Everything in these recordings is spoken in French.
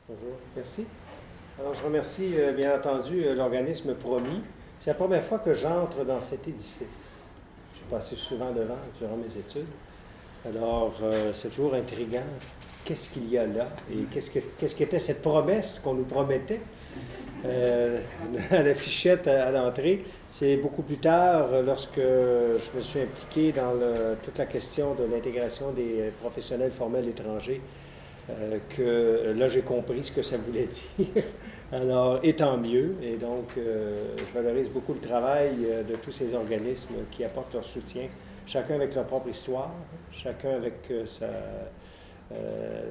Bonjour, merci. Alors, je remercie bien entendu l'organisme Promis. C'est la première fois que j'entre dans cet édifice. J'ai passé souvent devant durant mes études. Alors, c'est toujours intriguant. Qu'est-ce qu'il y a là? Et qu'est-ce qu'était cette promesse qu'on nous promettait à la fichette à l'entrée? C'est beaucoup plus tard, lorsque je me suis impliqué dans toute la question de l'intégration des professionnels formels étrangers, que là, j'ai compris ce que ça voulait dire. Alors, et tant mieux. Et donc, je valorise beaucoup le travail de tous ces organismes qui apportent leur soutien, chacun avec leur propre histoire, chacun avec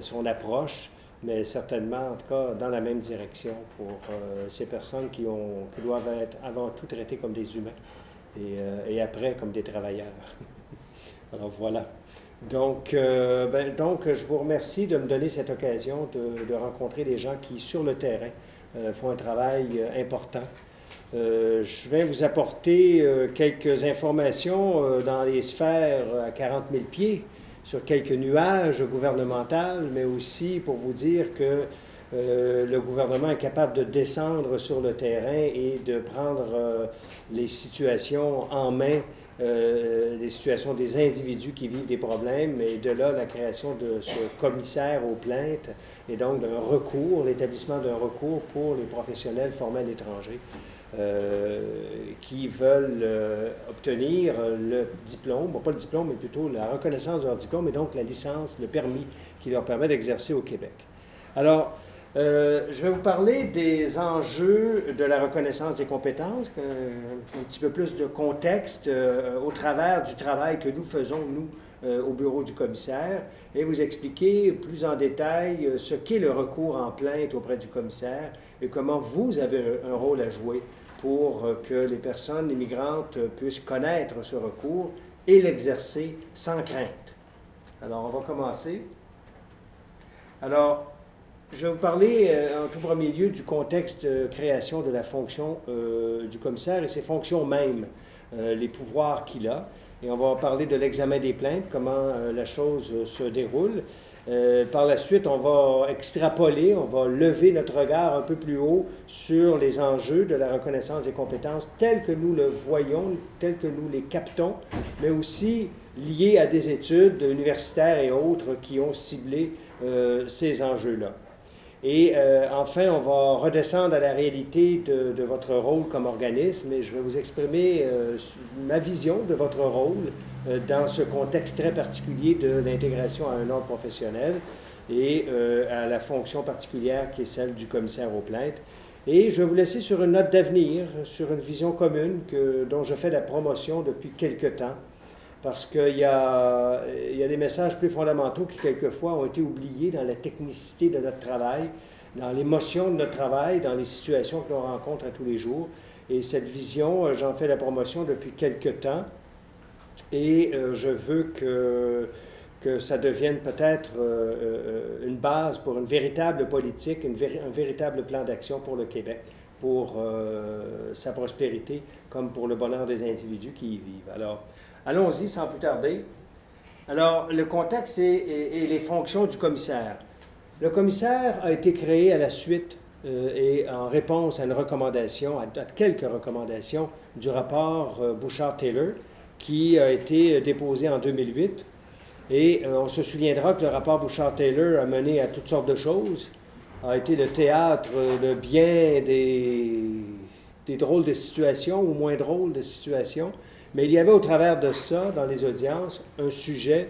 son approche, mais certainement, en tout cas, dans la même direction pour ces personnes qui doivent être avant tout traitées comme des humains et après comme des travailleurs. Alors, voilà. Donc, je vous remercie de me donner cette occasion de rencontrer des gens qui, sur le terrain, font un travail important. Je vais vous apporter quelques informations dans les sphères à 40 000 pieds, sur quelques nuages gouvernementaux, mais aussi pour vous dire que le gouvernement est capable de descendre sur le terrain et de prendre les situations en main, les situations des individus qui vivent des problèmes, et de là la création de ce commissaire aux plaintes et donc d'un recours, l'établissement d'un recours pour les professionnels formels étrangers qui veulent obtenir le diplôme, bon, pas le diplôme, mais plutôt la reconnaissance de leur diplôme et donc la licence, le permis qui leur permet d'exercer au Québec. Alors, je vais vous parler des enjeux de la reconnaissance des compétences, un petit peu plus de contexte au travers du travail que nous faisons, nous, au bureau du commissaire, et vous expliquer plus en détail ce qu'est le recours en plainte auprès du commissaire et comment vous avez un rôle à jouer pour que les personnes immigrantes puissent connaître ce recours et l'exercer sans crainte. Alors, on va commencer. Alors, je vais vous parler en tout premier lieu du contexte de création de la fonction du commissaire et ses fonctions mêmes, les pouvoirs qu'il a. Et on va parler de l'examen des plaintes, comment la chose se déroule. Par la suite, on va extrapoler, on va lever notre regard un peu plus haut sur les enjeux de la reconnaissance des compétences tels que nous le voyons, tels que nous les captons, mais aussi liés à des études universitaires et autres qui ont ciblé ces enjeux-là. Et enfin, on va redescendre à la réalité de votre rôle comme organisme et je vais vous exprimer ma vision de votre rôle dans ce contexte très particulier de l'intégration à un ordre professionnel et à la fonction particulière qui est celle du commissaire aux plaintes. Et je vais vous laisser sur une note d'avenir, sur une vision commune dont je fais la promotion depuis quelque temps. Parce qu'il y a des messages plus fondamentaux qui, quelquefois, ont été oubliés dans la technicité de notre travail, dans l'émotion de notre travail, dans les situations que l'on rencontre à tous les jours. Et cette vision, j'en fais la promotion depuis quelque temps. Et je veux que ça devienne peut-être une base pour une véritable politique, un véritable plan d'action pour le Québec, pour sa prospérité, comme pour le bonheur des individus qui y vivent. Alors, allons-y sans plus tarder. Alors, le contexte et les fonctions du commissaire. Le commissaire a été créé à la suite et en réponse à une recommandation, à quelques recommandations du rapport Bouchard-Taylor qui a été déposé en 2008. Et on se souviendra que le rapport Bouchard-Taylor a mené à toutes sortes de choses, a été le théâtre de bien des drôles de situations ou moins drôles de situations. Mais il y avait au travers de ça, dans les audiences, un sujet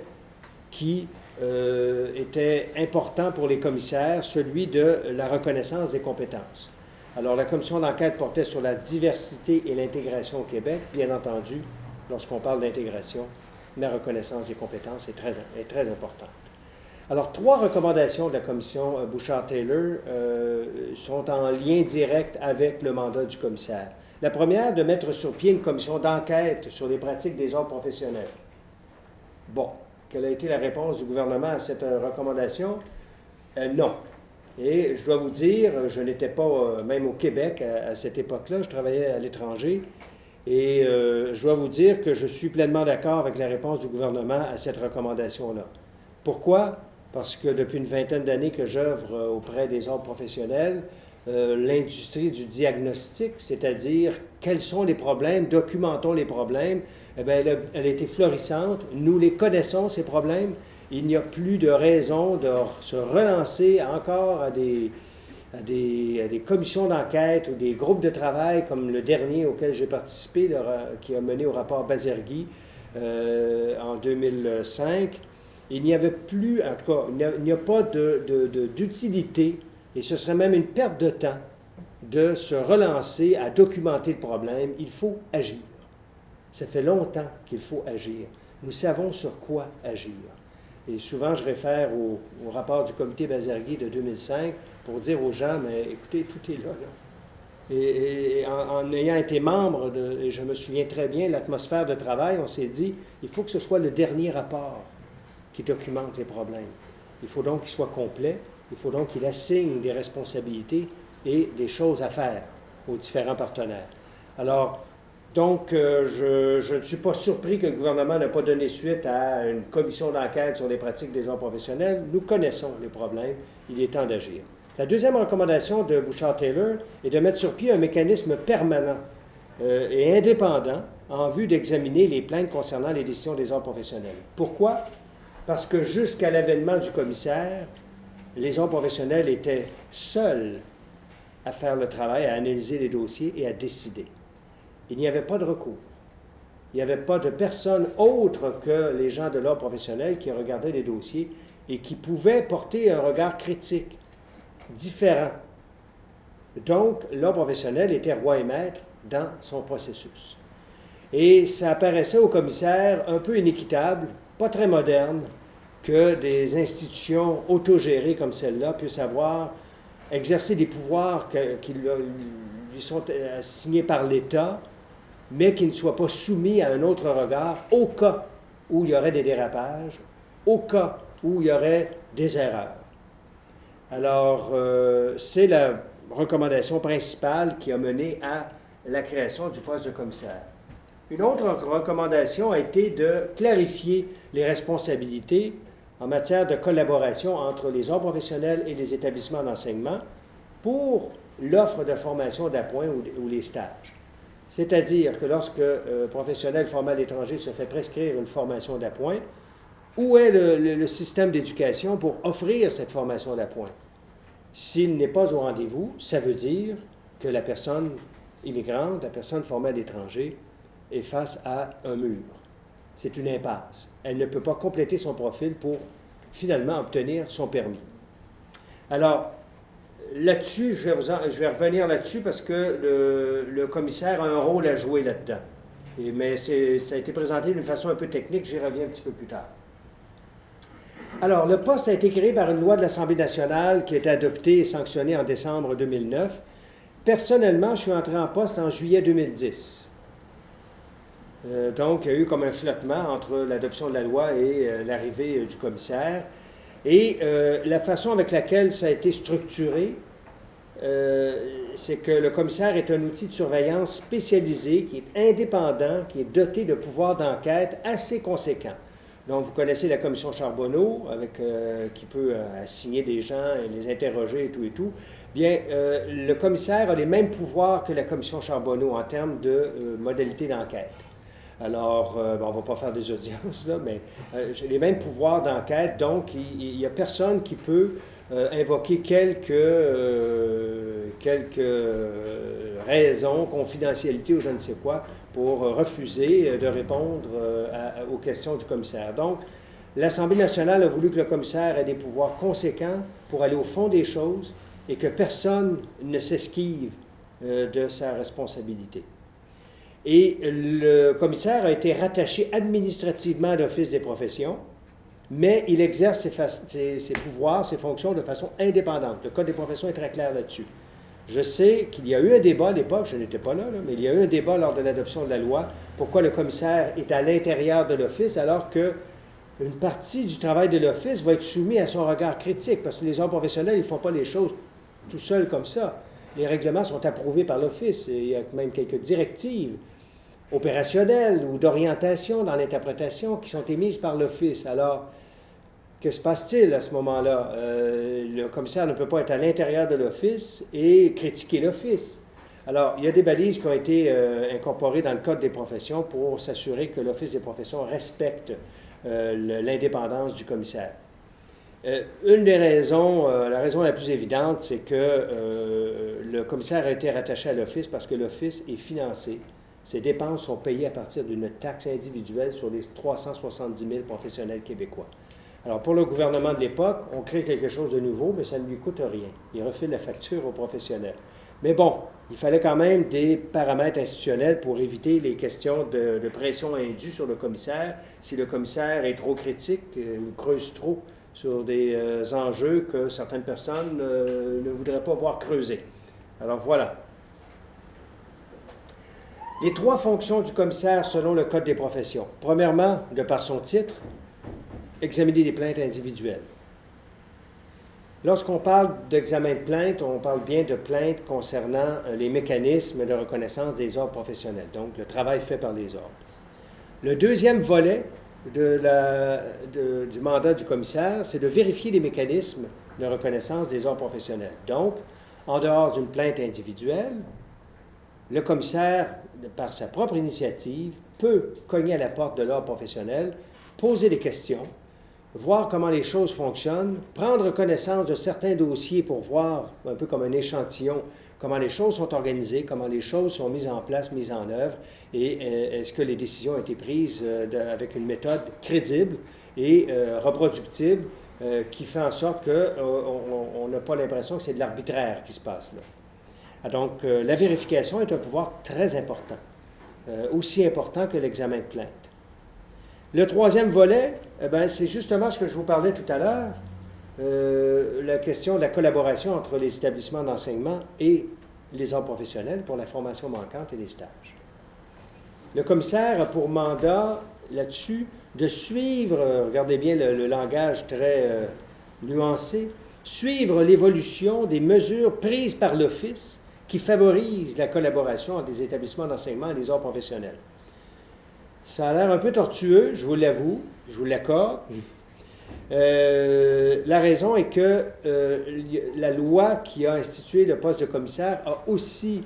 qui était important pour les commissaires, celui de la reconnaissance des compétences. Alors, la commission d'enquête portait sur la diversité et l'intégration au Québec. Bien entendu, lorsqu'on parle d'intégration, la reconnaissance des compétences est très importante. Alors, 3 recommandations de la commission Bouchard-Taylor sont en lien direct avec le mandat du commissaire. La première, de mettre sur pied une commission d'enquête sur les pratiques des ordres professionnels. Bon, quelle a été la réponse du gouvernement à cette recommandation? Non. Et je dois vous dire, je n'étais pas même au Québec à cette époque-là, je travaillais à l'étranger, et je dois vous dire que je suis pleinement d'accord avec la réponse du gouvernement à cette recommandation-là. Pourquoi? parce que depuis une vingtaine d'années que j'œuvre auprès des ordres professionnels, l'industrie du diagnostic, c'est-à-dire quels sont les problèmes, documentons les problèmes, eh bien, elle a été florissante. Nous les connaissons, ces problèmes. Il n'y a plus de raison de se relancer encore à des commissions d'enquête ou des groupes de travail comme le dernier auquel j'ai participé, qui a mené au rapport Bazergui en 2005. Il n'y avait plus, en tout cas, il n'y a pas d'utilité, et ce serait même une perte de temps de se relancer à documenter le problème. Il faut agir. Ça fait longtemps qu'il faut agir. Nous savons sur quoi agir. Et souvent, je réfère au rapport du comité Bazergui de 2005 pour dire aux gens, mais écoutez, tout est là. Et en ayant été membre, et je me souviens très bien, l'atmosphère de travail, on s'est dit, il faut que ce soit le dernier rapport qui documente les problèmes. Il faut donc qu'il soit complet, il faut donc qu'il assigne des responsabilités et des choses à faire aux différents partenaires. Alors, donc, je ne suis pas surpris que le gouvernement n'ait pas donné suite à une commission d'enquête sur les pratiques des ordres professionnels. Nous connaissons les problèmes, il est temps d'agir. La deuxième recommandation de Bouchard-Taylor est de mettre sur pied un mécanisme permanent et indépendant en vue d'examiner les plaintes concernant les décisions des ordres professionnels. Pourquoi? Parce que jusqu'à l'avènement du commissaire, les ordres professionnels étaient seuls à faire le travail, à analyser les dossiers et à décider. Il n'y avait pas de recours. Il n'y avait pas de personne autre que les gens de l'ordre professionnel qui regardaient les dossiers et qui pouvaient porter un regard critique, différent. Donc, l'ordre professionnel était roi et maître dans son processus. Et ça apparaissait au commissaire un peu inéquitable, pas très moderne, que des institutions autogérées comme celle-là puissent exercer des pouvoirs qui lui sont assignés par l'État, mais qui ne soient pas soumis à un autre regard au cas où il y aurait des dérapages, au cas où il y aurait des erreurs. Alors, c'est la recommandation principale qui a mené à la création du poste de commissaire. Une autre recommandation a été de clarifier les responsabilités en matière de collaboration entre les ordres professionnels et les établissements d'enseignement pour l'offre de formation d'appoint ou les stages. C'est-à-dire que lorsque un professionnel formé à l'étranger se fait prescrire une formation d'appoint, où est le système d'éducation pour offrir cette formation d'appoint? S'il n'est pas au rendez-vous, ça veut dire que la personne immigrante, la personne formée à l'étranger, est face à un mur. C'est une impasse. Elle ne peut pas compléter son profil pour finalement obtenir son permis. Alors, là-dessus, je vais revenir là-dessus parce que le commissaire a un rôle à jouer là-dedans. Mais ça a été présenté d'une façon un peu technique, j'y reviens un petit peu plus tard. Alors, le poste a été créé par une loi de l'Assemblée nationale qui a été adoptée et sanctionnée en décembre 2009. Personnellement, je suis entré en poste en juillet 2010. Donc, il y a eu comme un flottement entre l'adoption de la loi et l'arrivée du commissaire. Et la façon avec laquelle ça a été structuré, c'est que le commissaire est un outil de surveillance spécialisé, qui est indépendant, qui est doté de pouvoirs d'enquête assez conséquents. Donc, vous connaissez la commission Charbonneau, qui peut assigner des gens et les interroger et tout. Bien, le commissaire a les mêmes pouvoirs que la commission Charbonneau en termes de modalités d'enquête. Alors, on ne va pas faire des audiences, là, mais j'ai les mêmes pouvoirs d'enquête, donc il n'y a personne qui peut invoquer quelques raisons, confidentialité ou je ne sais quoi, pour refuser de répondre aux questions du commissaire. Donc, l'Assemblée nationale a voulu que le commissaire ait des pouvoirs conséquents pour aller au fond des choses et que personne ne s'esquive de sa responsabilité. Et le commissaire a été rattaché administrativement à l'Office des professions, mais il exerce ses pouvoirs, ses fonctions de façon indépendante. Le Code des professions est très clair là-dessus. Je sais qu'il y a eu un débat à l'époque, je n'étais pas là, mais il y a eu un débat lors de l'adoption de la loi, pourquoi le commissaire est à l'intérieur de l'Office alors qu'une partie du travail de l'Office va être soumise à son regard critique, parce que les ordres professionnels, ils ne font pas les choses tout seuls comme ça. Les règlements sont approuvés par l'Office. Il y a même quelques directives opérationnelles ou d'orientation dans l'interprétation qui sont émises par l'Office. Alors, Que se passe-t-il à ce moment-là? Le commissaire ne peut pas être à l'intérieur de l'Office et critiquer l'Office. Alors, il y a des balises qui ont été incorporées dans le Code des professions pour s'assurer que l'Office des professions respecte l'indépendance du commissaire. Une des raisons, la raison la plus évidente, c'est que le commissaire a été rattaché à l'Office parce que l'Office est financé. Ses dépenses sont payées à partir d'une taxe individuelle sur les 370 000 professionnels québécois. Alors, pour le gouvernement de l'époque, on crée quelque chose de nouveau, mais ça ne lui coûte rien. Il refile la facture aux professionnels. Mais bon, il fallait quand même des paramètres institutionnels pour éviter les questions de pression indue sur le commissaire. Si le commissaire est trop critique ou creuse trop sur des enjeux que certaines personnes ne voudraient pas voir creuser. Alors voilà. Les 3 fonctions du commissaire selon le Code des professions. Premièrement, de par son titre, examiner des plaintes individuelles. Lorsqu'on parle d'examen de plainte, on parle bien de plaintes concernant les mécanismes de reconnaissance des ordres professionnels, donc le travail fait par les ordres. Le deuxième volet du mandat du commissaire, c'est de vérifier les mécanismes de reconnaissance des ordres professionnels. Donc, en dehors d'une plainte individuelle, le commissaire, par sa propre initiative, peut cogner à la porte de l'ordre professionnel, poser des questions, voir comment les choses fonctionnent, prendre connaissance de certains dossiers pour voir, un peu comme un échantillon, comment les choses sont organisées, comment les choses sont mises en place, mises en œuvre, et est-ce que les décisions ont été prises avec une méthode crédible et reproductible qui fait en sorte qu'on n'a pas l'impression que c'est de l'arbitraire qui se passe là. Donc, la vérification est un pouvoir très important, aussi important que l'examen de plainte. Le troisième volet, c'est justement ce que je vous parlais tout à l'heure, la question de la collaboration entre les établissements d'enseignement et les ordres professionnels pour la formation manquante et les stages. Le commissaire a pour mandat là-dessus de suivre, regardez bien le langage très nuancé, suivre l'évolution des mesures prises par l'Office qui favorisent la collaboration entre les établissements d'enseignement et les ordres professionnels. Ça a l'air un peu tortueux, je vous l'avoue, je vous l'accorde. La raison est que la loi qui a institué le poste de commissaire a aussi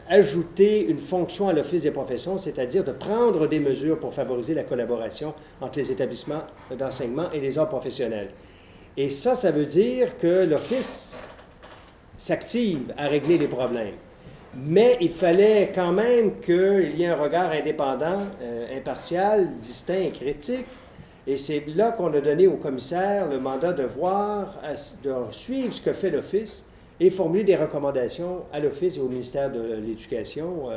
ajouté une fonction à l'Office des professions, c'est-à-dire de prendre des mesures pour favoriser la collaboration entre les établissements d'enseignement et les ordres professionnels. Et ça veut dire que l'Office s'active à régler les problèmes. Mais il fallait quand même qu'il y ait un regard indépendant, impartial, distinct et critique. Et c'est là qu'on a donné au commissaire le mandat de voir, de suivre ce que fait l'Office et formuler des recommandations à l'Office et au ministère de l'Éducation,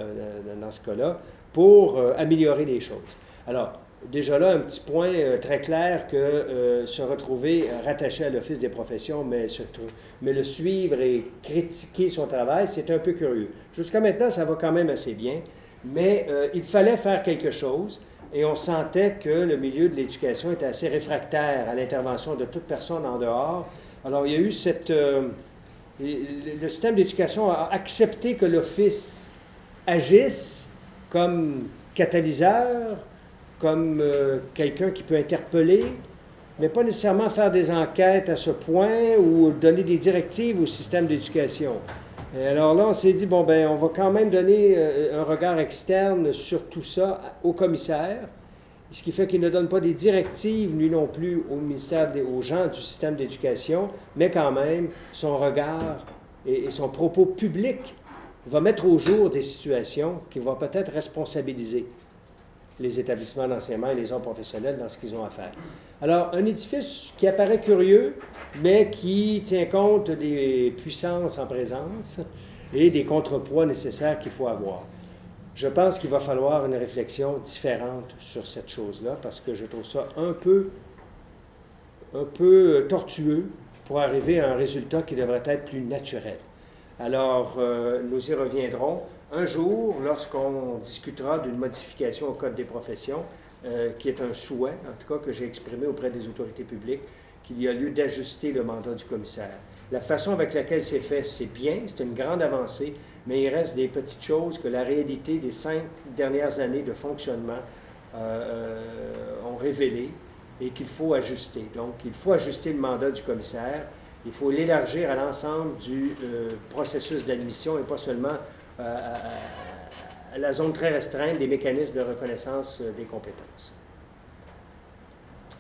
dans ce cas-là, pour améliorer les choses. Alors, déjà là, un petit point très clair que se retrouver rattaché à l'Office des professions, mais le suivre et critiquer son travail, c'est un peu curieux. Jusqu'à maintenant, ça va quand même assez bien, mais il fallait faire quelque chose et on sentait que le milieu de l'éducation était assez réfractaire à l'intervention de toute personne en dehors. Alors, il y a eu le système d'éducation a accepté que l'Office agisse comme catalyseur, comme quelqu'un qui peut interpeller, mais pas nécessairement faire des enquêtes à ce point ou donner des directives au système d'éducation. Et alors là, on s'est dit, on va quand même donner un regard externe sur tout ça au commissaire, ce qui fait qu'il ne donne pas des directives, lui non plus, au ministère, aux gens du système d'éducation, mais quand même, son regard et son propos public va mettre au jour des situations qui vont peut-être responsabiliser les établissements d'enseignement et les ordres professionnels dans ce qu'ils ont à faire. Alors, un édifice qui apparaît curieux, mais qui tient compte des puissances en présence et des contrepoids nécessaires qu'il faut avoir. Je pense qu'il va falloir une réflexion différente sur cette chose-là, parce que je trouve ça un peu tortueux pour arriver à un résultat qui devrait être plus naturel. Alors, nous y reviendrons un jour, lorsqu'on discutera d'une modification au Code des professions, qui est un souhait, en tout cas, que j'ai exprimé auprès des autorités publiques, qu'il y a lieu d'ajuster le mandat du commissaire. La façon avec laquelle c'est fait, c'est bien, c'est une grande avancée, mais il reste des petites choses que la réalité des 5 dernières années de fonctionnement ont révélées et qu'il faut ajuster. Donc, il faut ajuster le mandat du commissaire. Il faut l'élargir à l'ensemble du processus d'admission et pas seulement à la zone très restreinte des mécanismes de reconnaissance des compétences.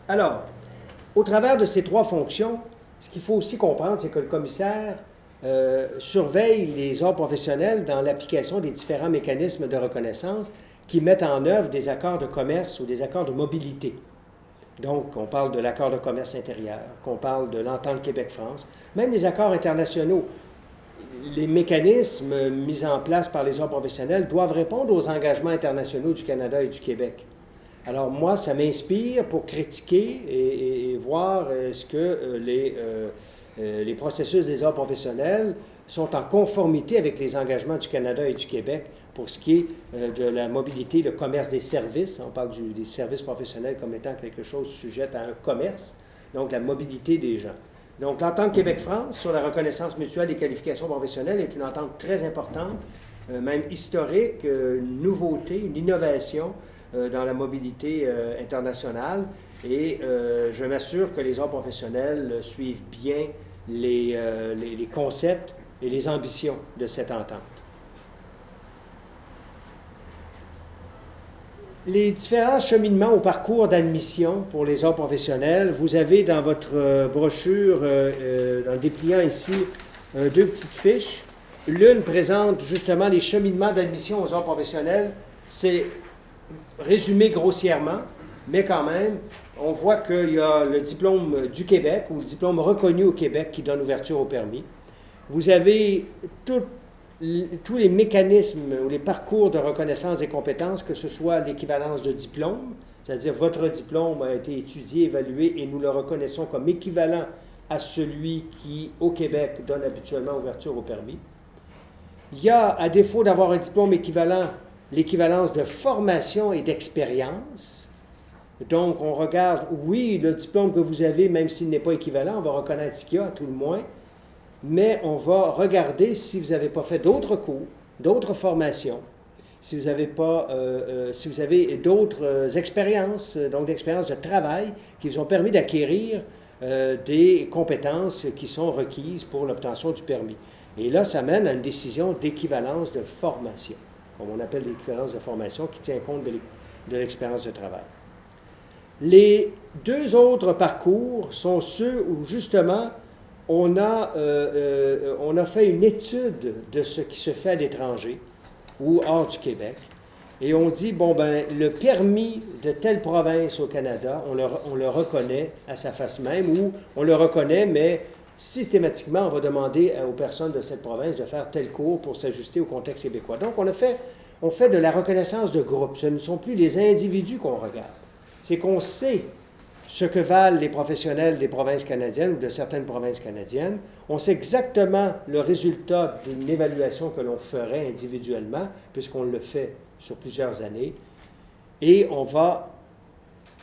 Alors, au travers de ces trois fonctions, ce qu'il faut aussi comprendre, c'est que le commissaire surveille les ordres professionnels dans l'application des différents mécanismes de reconnaissance qui mettent en œuvre des accords de commerce ou des accords de mobilité. Donc, on parle de l'accord de commerce intérieur, qu'on parle de l'entente Québec-France, même les accords internationaux. Les mécanismes mis en place par les ordres professionnels doivent répondre aux engagements internationaux du Canada et du Québec. Alors moi, ça m'inspire pour critiquer et voir est-ce que les processus des ordres professionnels sont en conformité avec les engagements du Canada et du Québec pour ce qui est de la mobilité, le commerce des services. On parle des services professionnels comme étant quelque chose sujet à un commerce, donc la mobilité des gens. Donc l'entente Québec-France sur la reconnaissance mutuelle des qualifications professionnelles est une entente très importante, même historique, une nouveauté, une innovation dans la mobilité internationale. Et je m'assure que les ordres professionnels suivent bien les concepts et les ambitions de cette entente. Les différents cheminements au parcours d'admission pour les ordres professionnels, vous avez dans votre brochure, dans le dépliant ici, deux petites fiches. L'une présente justement les cheminements d'admission aux ordres professionnels. C'est résumé grossièrement, mais quand même, on voit qu'il y a le diplôme du Québec ou le diplôme reconnu au Québec qui donne ouverture au permis. Vous avez tous les mécanismes ou les parcours de reconnaissance des compétences, que ce soit l'équivalence de diplôme, c'est-à-dire votre diplôme a été étudié, évalué et nous le reconnaissons comme équivalent à celui qui, au Québec, donne habituellement ouverture au permis. Il y a, à défaut d'avoir un diplôme équivalent, l'équivalence de formation et d'expérience. Donc, on regarde, oui, le diplôme que vous avez, même s'il n'est pas équivalent, on va reconnaître ce qu'il y a, à tout le moins, mais on va regarder si vous n'avez pas fait d'autres cours, d'autres formations, si vous avez d'autres expériences, donc d'expériences de travail qui vous ont permis d'acquérir des compétences qui sont requises pour l'obtention du permis. Et là, ça mène à une décision d'équivalence de formation, comme on appelle l'équivalence de formation, qui tient compte de l'expérience de travail. Les deux autres parcours sont ceux où, justement, on a fait une étude de ce qui se fait à l'étranger ou hors du Québec, et on dit, bon, ben le permis de telle province au Canada, on le reconnaît à sa face même, ou on le reconnaît, mais systématiquement, on va demander aux personnes de cette province de faire tel cours pour s'ajuster au contexte québécois. Donc, on fait de la reconnaissance de groupe. Ce ne sont plus les individus qu'on regarde. C'est qu'on sait ce que valent les professionnels des provinces canadiennes ou de certaines provinces canadiennes. On sait exactement le résultat d'une évaluation que l'on ferait individuellement, puisqu'on le fait sur plusieurs années. Et on va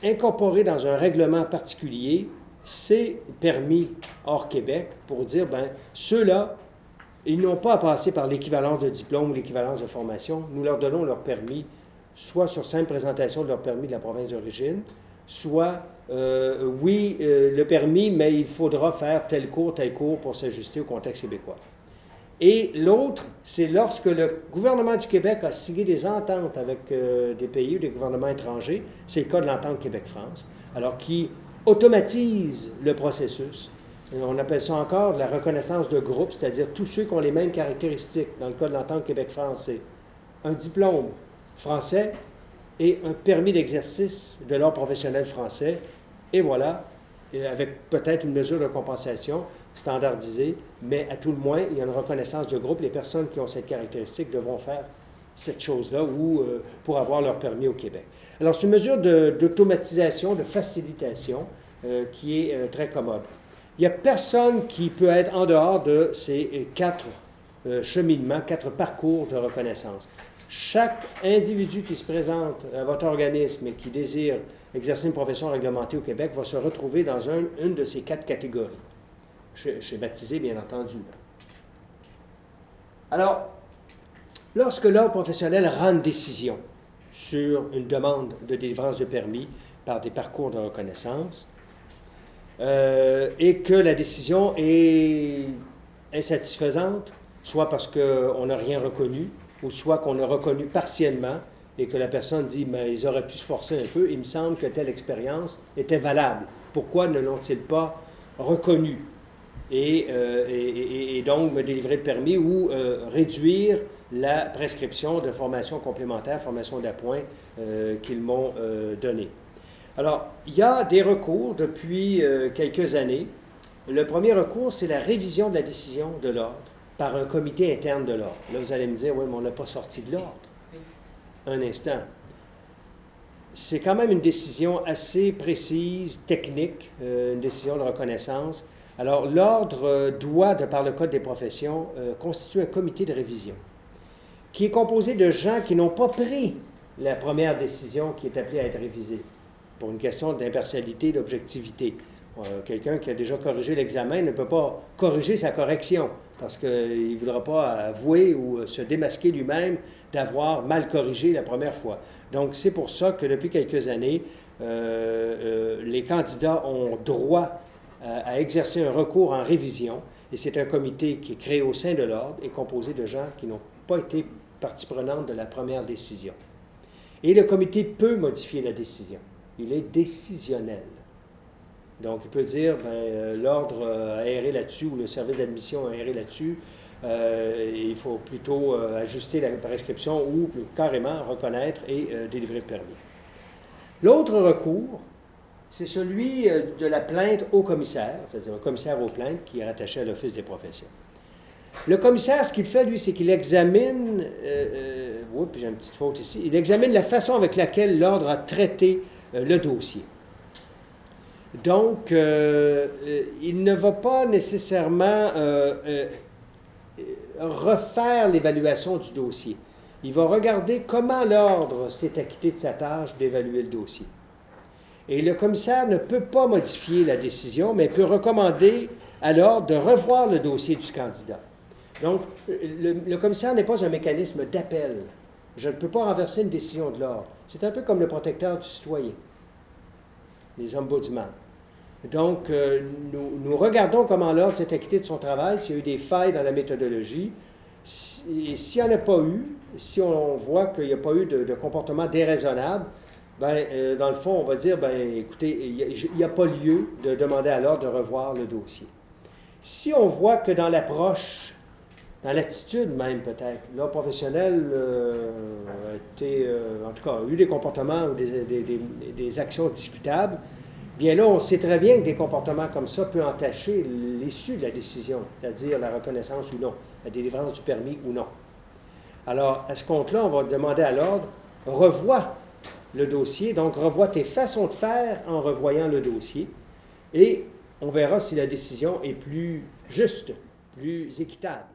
incorporer dans un règlement particulier ces permis hors Québec pour dire, ben ceux-là, ils n'ont pas à passer par l'équivalence de diplôme ou l'équivalence de formation. Nous leur donnons leur permis, soit sur simple présentation de leur permis de la province d'origine, soit, le permis, mais il faudra faire tel cours pour s'ajuster au contexte québécois. Et l'autre, c'est lorsque le gouvernement du Québec a signé des ententes avec des pays ou des gouvernements étrangers, c'est le cas de l'entente Québec-France, alors qui automatise le processus. On appelle ça encore de la reconnaissance de groupe, c'est-à-dire tous ceux qui ont les mêmes caractéristiques. Dans le cas de l'entente Québec-France, c'est un diplôme français et un permis d'exercice de l'ordre professionnel français. Et voilà, et avec peut-être une mesure de compensation standardisée, mais à tout le moins, il y a une reconnaissance de groupe. Les personnes qui ont cette caractéristique devront faire cette chose-là pour avoir leur permis au Québec. Alors, c'est une mesure d'automatisation, de facilitation qui est très commode. Il n'y a personne qui peut être en dehors de ces quatre cheminements, quatre parcours de reconnaissance. Chaque individu qui se présente à votre organisme et qui désire exercer une profession réglementée au Québec va se retrouver dans une de ces quatre catégories, schématisées bien entendu. Alors, lorsque l'ordre professionnel rend une décision sur une demande de délivrance de permis, par des parcours de reconnaissance, et que la décision est insatisfaisante, soit parce qu'on n'a rien reconnu, ou soit qu'on a reconnu partiellement, et que la personne dit, mais ils auraient pu se forcer un peu, il me semble que telle expérience était valable. Pourquoi ne l'ont-ils pas reconnue? Et donc me délivrer le permis ou réduire la prescription de formation complémentaire, formation d'appoint qu'ils m'ont donnée. Alors, il y a des recours depuis quelques années. Le premier recours, c'est la révision de la décision de l'ordre par un comité interne de l'ordre. Là, vous allez me dire, oui, mais on n'a pas sorti de l'ordre. Un instant. C'est quand même une décision assez précise, technique, une décision de reconnaissance. Alors, l'ordre doit, de par le Code des professions, constituer un comité de révision qui est composé de gens qui n'ont pas pris la première décision qui est appelée à être révisée pour une question d'impartialité, d'objectivité. Quelqu'un qui a déjà corrigé l'examen ne peut pas corriger sa correction parce qu'il ne voudra pas avouer ou se démasquer lui-même d'avoir mal corrigé la première fois. Donc, c'est pour ça que depuis quelques années, les candidats ont droit à exercer un recours en révision, et c'est un comité qui est créé au sein de l'ordre et composé de gens qui n'ont pas été partie prenante de la première décision. Et le comité peut modifier la décision. Il est décisionnel. Donc, il peut dire, l'ordre a erré là-dessus, ou le service d'admission a erré là-dessus, il faut plutôt ajuster la prescription ou carrément reconnaître et délivrer le permis. L'autre recours, c'est celui de la plainte au commissaire, c'est-à-dire au commissaire aux plaintes qui est rattaché à l'Office des professions. Le commissaire, ce qu'il fait, lui, c'est qu'il examine, puis j'ai une petite faute ici, il examine la façon avec laquelle l'ordre a traité le dossier. Donc, il ne va pas nécessairement refaire l'évaluation du dossier. Il va regarder comment l'ordre s'est acquitté de sa tâche d'évaluer le dossier. Et le commissaire ne peut pas modifier la décision, mais peut recommander à l'ordre de revoir le dossier du candidat. Donc, le commissaire n'est pas un mécanisme d'appel. Je ne peux pas renverser une décision de l'ordre. C'est un peu comme le protecteur du citoyen, les ombudsman. Donc, nous regardons comment l'ordre s'est acquitté de son travail, s'il y a eu des failles dans la méthodologie. Et s'il n'y en a pas eu, si on voit qu'il n'y a pas eu de comportement déraisonnable, dans le fond, on va dire, écoutez, il n'y a pas lieu de demander à l'ordre de revoir le dossier. Si on voit que dans l'approche, dans l'attitude même peut-être, l'ordre professionnel en tout cas, a eu des comportements ou des actions discutables, bien là, on sait très bien que des comportements comme ça peuvent entacher l'issue de la décision, c'est-à-dire la reconnaissance ou non, la délivrance du permis ou non. Alors, à ce compte-là, on va demander à l'ordre, revois le dossier, donc revois tes façons de faire en revoyant le dossier, et on verra si la décision est plus juste, plus équitable.